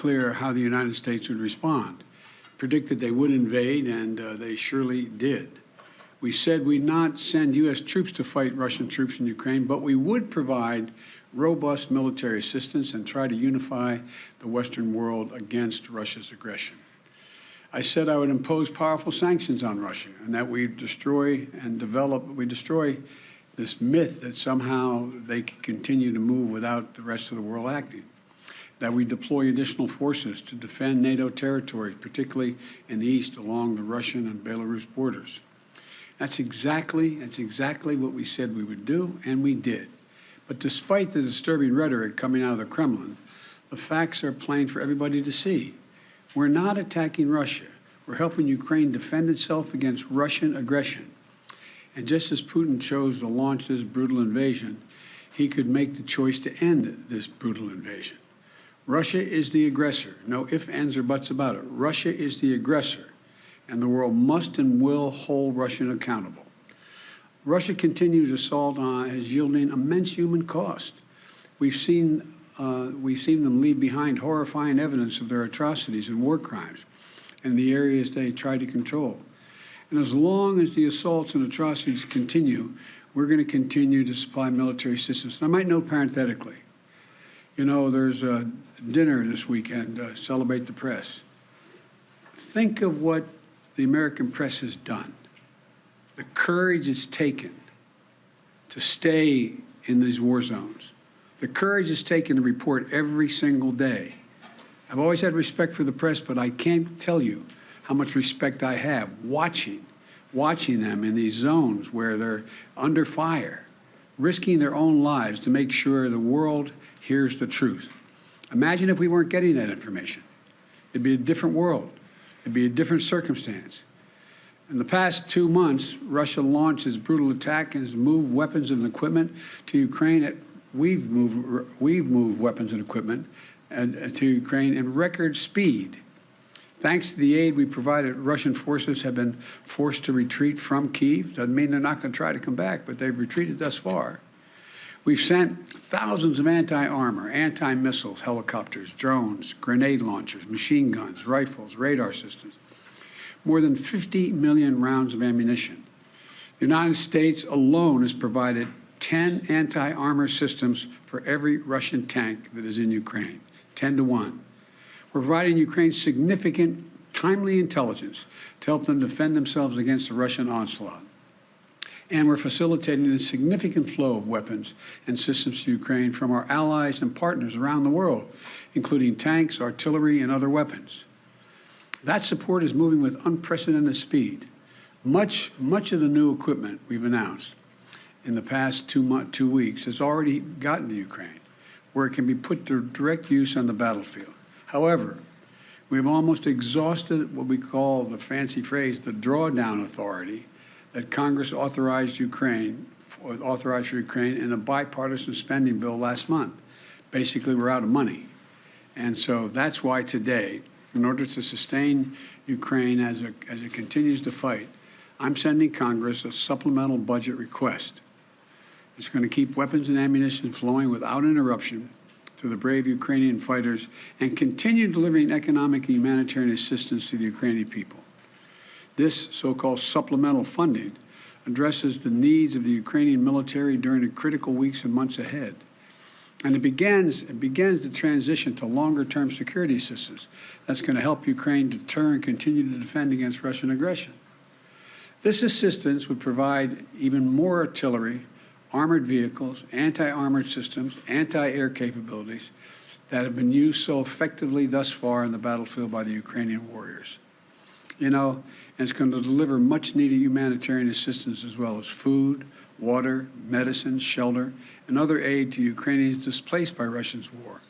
clear how the United States would respond. Predicted they would invade, and they surely did. We said we'd not send U.S. troops to fight Russian troops in Ukraine, but we would provide robust military assistance and try to unify the Western world against Russia's aggression. I said I would impose powerful sanctions on Russia and that we destroy this myth that somehow they can continue to move without the rest of the world acting. That we deploy additional forces to defend NATO territory, particularly in the east along the Russian and Belarus borders. That's exactly what we said we would do, and we did. But despite the disturbing rhetoric coming out of the Kremlin, the facts are plain for everybody to see. We're not attacking Russia. We're helping Ukraine defend itself against Russian aggression. And just as Putin chose to launch this brutal invasion, he could make the choice to end this brutal invasion. Russia is the aggressor. No ifs, ands, or buts about it. Russia is the aggressor, and the world must and will hold Russia accountable. Russia's continued assault is yielding immense human cost. We've seen them leave behind horrifying evidence of their atrocities and war crimes in the areas they try to control. And as long as the assaults and atrocities continue, we're going to continue to supply military assistance. And I might note parenthetically, you know, there's a dinner this weekend, Celebrate the Press. Think of what the American press has done, the courage it's taken to stay in these war zones, the courage it's taken to report every single day. I've always had respect for the press, but I can't tell you how much respect I have watching them in these zones where they're under fire, risking their own lives to make sure the world hears the truth. Imagine if we weren't getting that information. It'd be a different world. It'd be a different circumstance. In the past 2 months, Russia launched its brutal attack and has moved weapons and equipment to Ukraine. We've moved weapons and equipment to Ukraine in record speed. Thanks to the aid we provided, Russian forces have been forced to retreat from Kyiv. Doesn't mean they're not going to try to come back, but they've retreated thus far. We've sent thousands of anti-armor, anti-missiles, helicopters, drones, grenade launchers, machine guns, rifles, radar systems, more than 50 million rounds of ammunition. The United States alone has provided 10 anti-armor systems for every Russian tank that is in Ukraine, 10 to 1. We're providing Ukraine significant, timely intelligence to help them defend themselves against the Russian onslaught. And we're facilitating a significant flow of weapons and systems to Ukraine from our allies and partners around the world, including tanks, artillery, and other weapons. That support is moving with unprecedented speed. Much of the new equipment we've announced in the past 2 weeks has already gotten to Ukraine, where it can be put to direct use on the battlefield. However, we've almost exhausted what we call, the fancy phrase, the drawdown authority that Congress authorized for Ukraine in a bipartisan spending bill last month. Basically, we're out of money. And so that's why today, in order to sustain Ukraine as it continues to fight, I'm sending Congress a supplemental budget request. It's going to keep weapons and ammunition flowing without interruption to the brave Ukrainian fighters and continue delivering economic and humanitarian assistance to the Ukrainian people. This so-called supplemental funding addresses the needs of the Ukrainian military during the critical weeks and months ahead. And it begins the transition to longer-term security assistance that's going to help Ukraine deter and continue to defend against Russian aggression. This assistance would provide even more artillery, armored vehicles, anti-armored systems, anti-air capabilities that have been used so effectively thus far in the battlefield by the Ukrainian warriors. You know, and it's going to deliver much-needed humanitarian assistance as well as food, water, medicine, shelter, and other aid to Ukrainians displaced by Russia's war,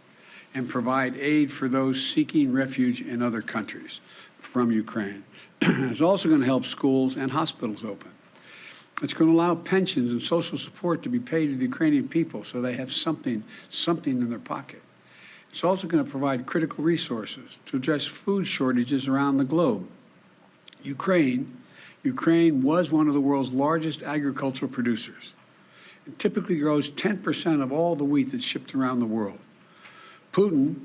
and provide aid for those seeking refuge in other countries from Ukraine. It's also going to help schools and hospitals open. It's going to allow pensions and social support to be paid to the Ukrainian people so they have something in their pocket. It's also going to provide critical resources to address food shortages around the globe. Ukraine was one of the world's largest agricultural producers. It typically grows 10% of all the wheat that's shipped around the world. Putin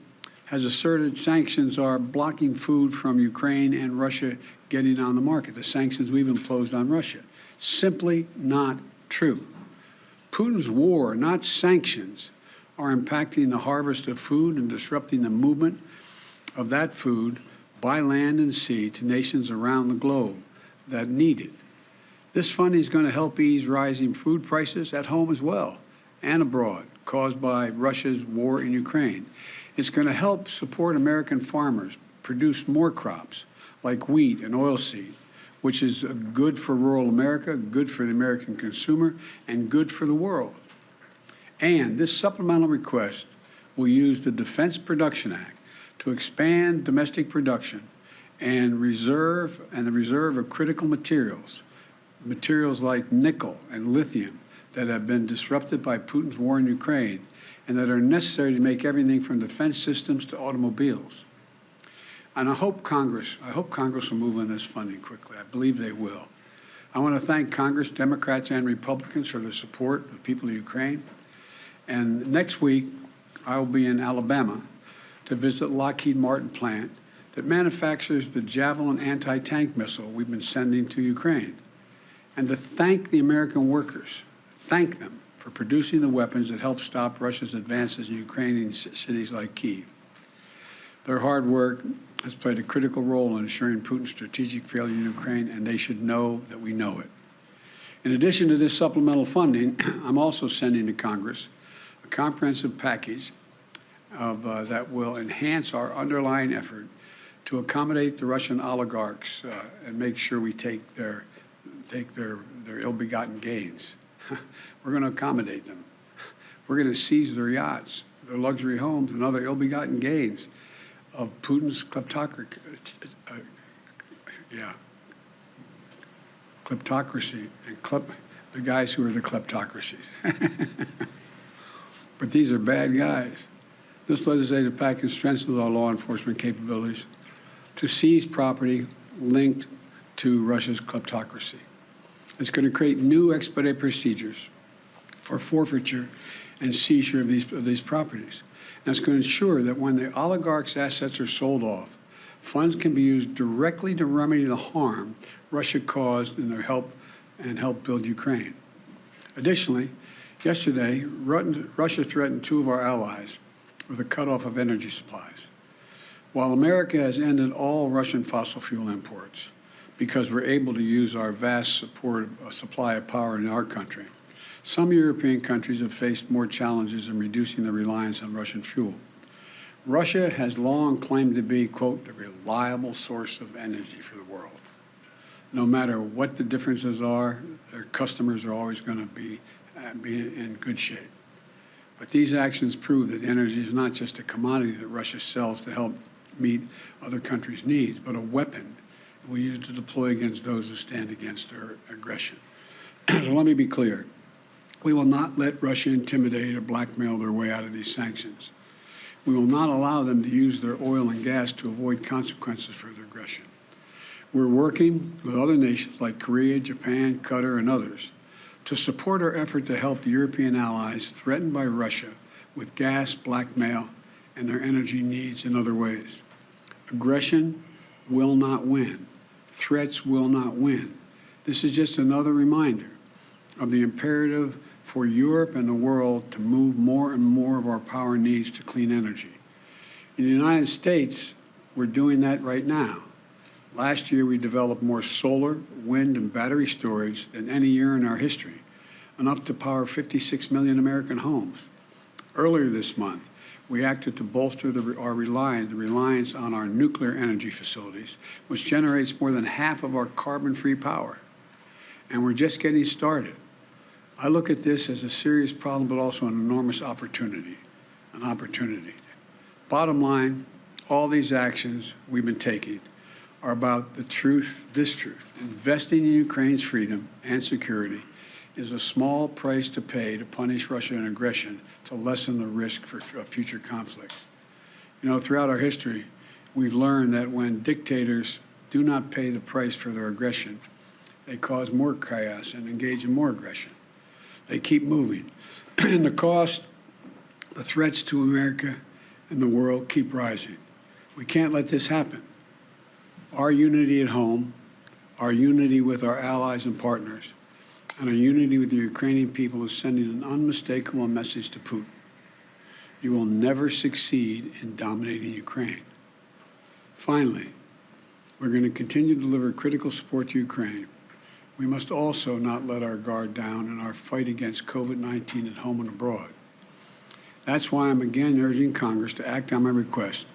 has asserted sanctions are blocking food from Ukraine and Russia getting on the market, the sanctions we've imposed on Russia. Simply not true. Putin's war, not sanctions, are impacting the harvest of food and disrupting the movement of that food by land and sea to nations around the globe that need it. This funding is going to help ease rising food prices at home as well and abroad caused by Russia's war in Ukraine. It's going to help support American farmers produce more crops like wheat and oilseed, which is good for rural America, good for the American consumer, and good for the world. And this supplemental request will use the Defense Production Act to expand domestic production and the reserve of critical materials like nickel and lithium that have been disrupted by Putin's war in Ukraine and that are necessary to make everything from defense systems to automobiles. And I hope Congress will move on this funding quickly. I believe they will. I want to thank Congress, Democrats and Republicans, for their support of the people of Ukraine. And next week, I will be in Alabama to visit Lockheed Martin plant that manufactures the Javelin anti-tank missile we've been sending to Ukraine, and to thank the American workers, thank them for producing the weapons that help stop Russia's advances in Ukrainian cities like Kyiv. Their hard work has played a critical role in ensuring Putin's strategic failure in Ukraine, and they should know that we know it. In addition to this supplemental funding, I'm also sending to Congress a comprehensive package that will enhance our underlying effort to accommodate the Russian oligarchs and make sure we take their ill-begotten gains. We're going to accommodate them. We're going to seize their yachts, their luxury homes, and other ill-begotten gains of Putin's kleptocracy and the guys who are the kleptocracies. But these are bad guys. This legislative package strengthens our law enforcement capabilities to seize property linked to Russia's kleptocracy. It's going to create new expedited procedures for forfeiture and seizure of these properties. And it's going to ensure that when the oligarchs' assets are sold off, funds can be used directly to remedy the harm Russia caused in their help build Ukraine. Additionally, yesterday, Russia threatened two of our allies with a cutoff of energy supplies. While America has ended all Russian fossil fuel imports because we're able to use our vast supply of power in our country, some European countries have faced more challenges in reducing their reliance on Russian fuel. Russia has long claimed to be, quote, the reliable source of energy for the world. No matter what the differences are, their customers are always going to be in good shape. But these actions prove that energy is not just a commodity that Russia sells to help meet other countries' needs, but a weapon we use to deploy against those who stand against their aggression. So let me be clear. We will not let Russia intimidate or blackmail their way out of these sanctions. We will not allow them to use their oil and gas to avoid consequences for their aggression. We're working with other nations like Korea, Japan, Qatar, and others to support our effort to help European allies threatened by Russia with gas, blackmail, and their energy needs in other ways. Aggression will not win. Threats will not win. This is just another reminder of the imperative for Europe and the world to move more and more of our power needs to clean energy. In the United States, we're doing that right now. Last year, we developed more solar, wind, and battery storage than any year in our history, enough to power 56 million American homes. Earlier this month, we acted to bolster the reliance on our nuclear energy facilities, which generates more than half of our carbon-free power. And we're just getting started. I look at this as a serious problem, but also an enormous opportunity, Bottom line, all these actions we've been taking are about this truth. Investing in Ukraine's freedom and security is a small price to pay to punish Russian aggression to lessen the risk for future conflicts. You know, throughout our history, we've learned that when dictators do not pay the price for their aggression, they cause more chaos and engage in more aggression. They keep moving. And the threats to America in the world keep rising. We can't let this happen. Our unity at home, our unity with our allies and partners, and our unity with the Ukrainian people is sending an unmistakable message to Putin. You will never succeed in dominating Ukraine. Finally, we're going to continue to deliver critical support to Ukraine. We must also not let our guard down in our fight against COVID-19 at home and abroad. That's why I'm again urging Congress to act on my request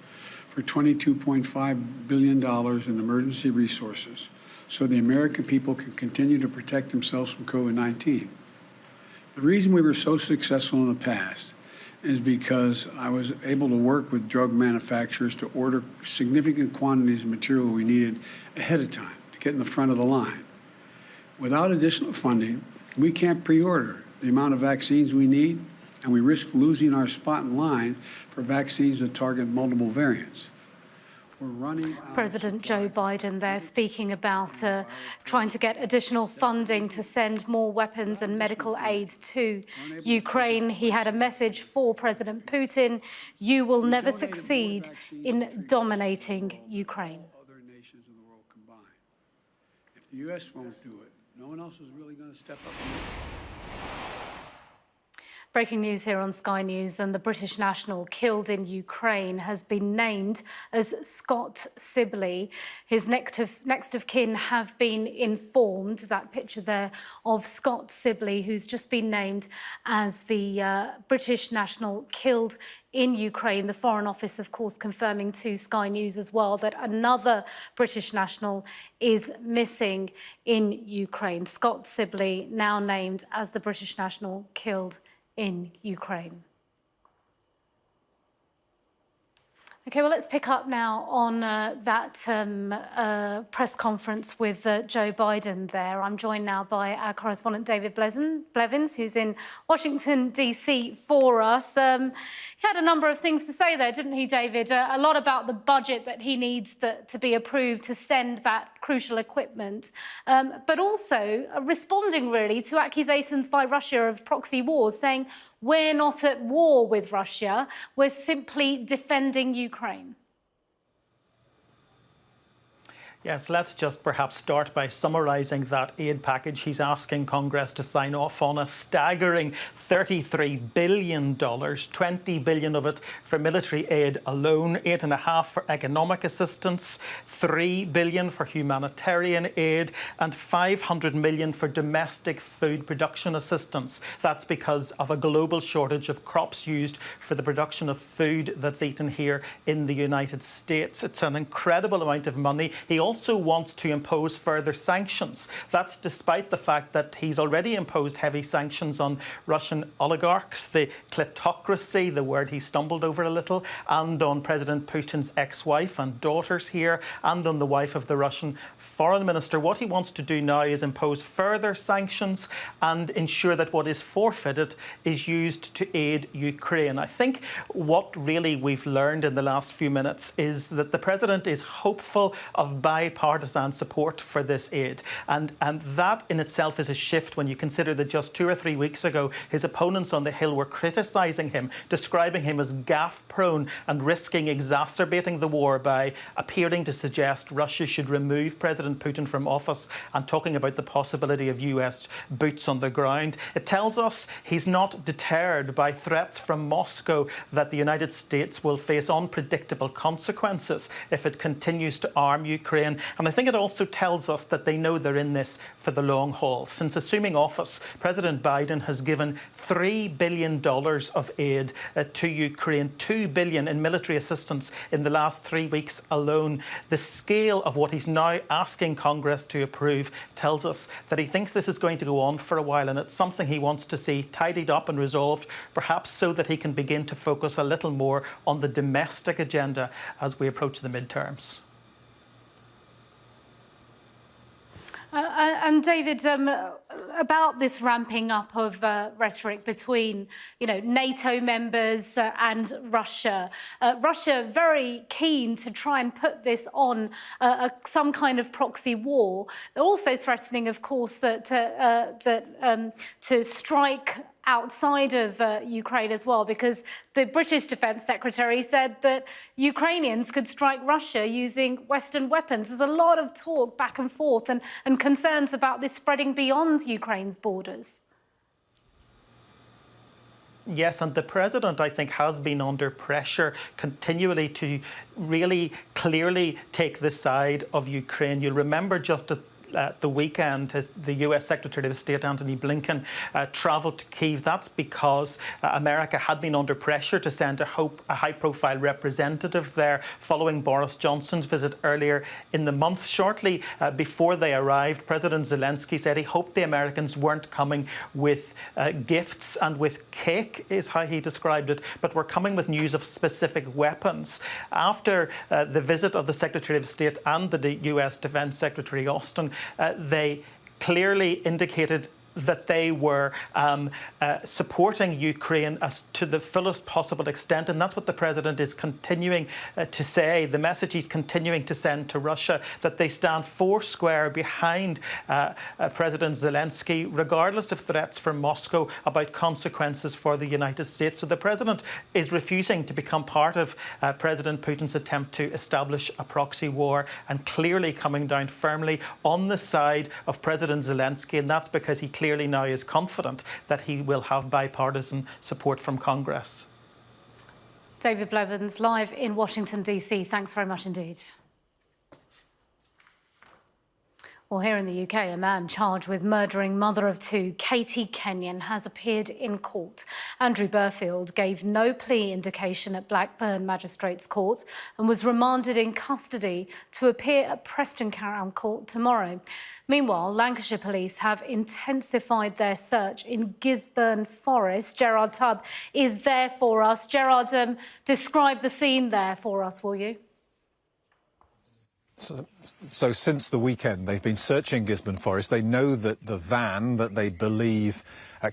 for $22.5 billion in emergency resources so the American people can continue to protect themselves from COVID-19. The reason we were so successful in the past is because I was able to work with drug manufacturers to order significant quantities of material we needed ahead of time to get in the front of the line. Without additional funding, we can't pre-order the amount of vaccines we need, and we risk losing our spot in line for vaccines that target multiple variants. President Joe Biden there speaking about trying to get additional funding to send more weapons and medical aid to Ukraine. He had a message for President Putin: you will never succeed in dominating Ukraine. Other nations in the world combined. If the U.S. won't do it, no one else is really going to step up. Breaking news here on Sky News, and the British national killed in Ukraine has been named as Scott Sibley. His next of kin have been informed. That picture there of Scott Sibley, who's just been named as the British national killed in Ukraine. The Foreign Office, of course, confirming to Sky News as well that another British national is missing in Ukraine. Scott Sibley now named as the British national killed in Ukraine. Okay, well, let's pick up now on that press conference with Joe Biden there. I'm joined now by our correspondent David Blevins, who's in Washington, D.C. for us. He had a number of things to say there, didn't he, David? A lot about the budget that he needs to be approved to send that crucial equipment, but also responding really to accusations by Russia of proxy wars, saying we're not at war with Russia, we're simply defending Ukraine. Yes, let's just perhaps start by summarising that aid package. He's asking Congress to sign off on a staggering $33 billion, $20 billion of it for military aid alone, $8.5 billion for economic assistance, $3 billion for humanitarian aid, and $500 million for domestic food production assistance. That's because of a global shortage of crops used for the production of food that's eaten here in the United States. It's an incredible amount of money. He also wants to impose further sanctions. That's despite the fact that he's already imposed heavy sanctions on Russian oligarchs, the kleptocracy, the word he stumbled over a little, and on President Putin's ex-wife and daughters here, and on the wife of the Russian foreign minister. What he wants to do now is impose further sanctions and ensure that what is forfeited is used to aid Ukraine. I think what really we've learned in the last few minutes is that the president is hopeful of bipartisan support for this aid. And that in itself is a shift when you consider that just 2 or 3 weeks ago, his opponents on the Hill were criticising him, describing him as gaffe-prone and risking exacerbating the war by appearing to suggest Russia should remove President Putin from office and talking about the possibility of US boots on the ground. It tells us he's not deterred by threats from Moscow that the United States will face unpredictable consequences if it continues to arm Ukraine. And I think it also tells us that they know they're in this for the long haul. Since assuming office, President Biden has given $3 billion of aid to Ukraine, $2 billion in military assistance in the last 3 weeks alone. The scale of what he's now asking Congress to approve tells us that he thinks this is going to go on for a while, and it's something he wants to see tidied up and resolved, perhaps so that he can begin to focus a little more on the domestic agenda as we approach the midterms. And David, about this ramping up of rhetoric between, NATO members and Russia. Russia very keen to try and put this on some kind of proxy war. They're also threatening, of course, that to strike outside of Ukraine as well, because the British Defence Secretary said that Ukrainians could strike Russia using Western weapons. There's a lot of talk back and forth and concerns about this spreading beyond Ukraine's borders. Yes, and the president, I think, has been under pressure continually to really clearly take the side of Ukraine. You'll remember just at the weekend, the US Secretary of State Antony Blinken travelled to Kyiv. That's because America had been under pressure to send a high-profile representative there following Boris Johnson's visit earlier in the month. Shortly before they arrived, President Zelensky said he hoped the Americans weren't coming with gifts and with cake, is how he described it, but were coming with news of specific weapons. After the visit of the Secretary of State and the US Defence Secretary Austin, they clearly indicated that they were supporting Ukraine to the fullest possible extent. And that's what the president is continuing to say, the message he's continuing to send to Russia, that they stand foursquare behind President Zelensky, regardless of threats from Moscow about consequences for the United States. So the president is refusing to become part of President Putin's attempt to establish a proxy war, and clearly coming down firmly on the side of President Zelensky. And that's because he clearly now is confident that he will have bipartisan support from Congress. David Blevins, live in Washington, D.C. Thanks very much indeed. Well, here in the UK, a man charged with murdering mother of two, Katie Kenyon, has appeared in court. Andrew Burfield gave no plea indication at Blackburn Magistrates Court and was remanded in custody to appear at Preston Crown Court tomorrow. Meanwhile, Lancashire Police have intensified their search in Gisburn Forest. Gerard Tubb is there for us. Gerard, describe the scene there for us, will you? So since the weekend, they've been searching Gisborne Forest. They know that the van that they believe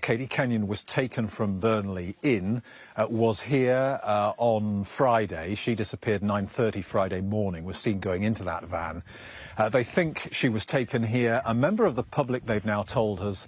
Katie Kenyon was taken from Burnley in was here on Friday. She disappeared 9:30 Friday morning, was seen going into that van. They think she was taken here. A member of the public, they've now told us,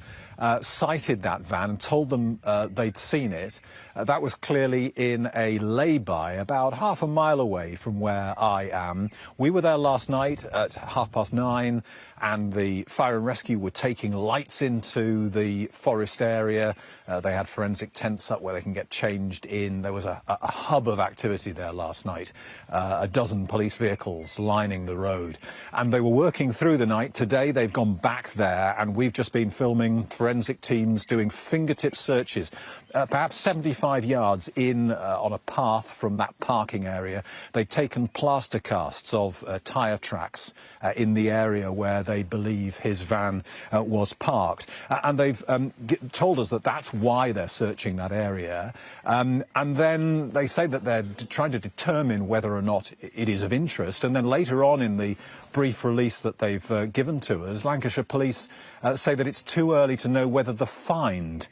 cited that van and told them they'd seen it. That was clearly in a lay-by about half a mile away from where I am. We were there last night at 9:30, and the fire and rescue were taking lights into the forest area. They had forensic tents up where they can get changed in. There was a hub of activity there last night. A dozen police vehicles lining the road. And they were working through the night. Today they've gone back there, and we've just been filming forensic teams doing fingertip searches, perhaps 75 yards in on a path from that parking area. They'd taken plaster casts of tyre tracks in the area where they believe his van was parked. And they've told us that that's why they're searching that area. And then they say that they're trying to determine whether or not it is of interest. And then later on in the brief release that they've given to us, Lancashire Police say that it's too early to know whether the find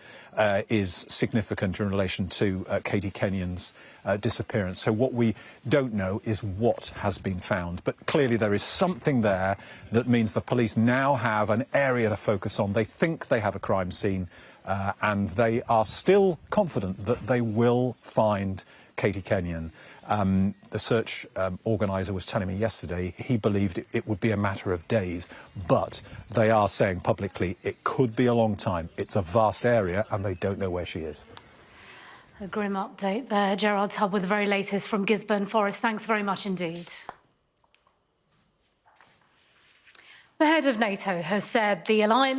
is significant in relation to Katie Kenyon's disappearance. So what we don't know is what has been found. But clearly there is something there that means the police now have an area to focus on. They think they have a crime scene, and they are still confident that they will find Katie Kenyon. The search organiser was telling me yesterday he believed it would be a matter of days, but they are saying publicly it could be a long time. It's a vast area and they don't know where she is. A grim update there. Gerard Tubb with the very latest from Gisburn Forest. Thanks very much indeed. The head of NATO has said the alliance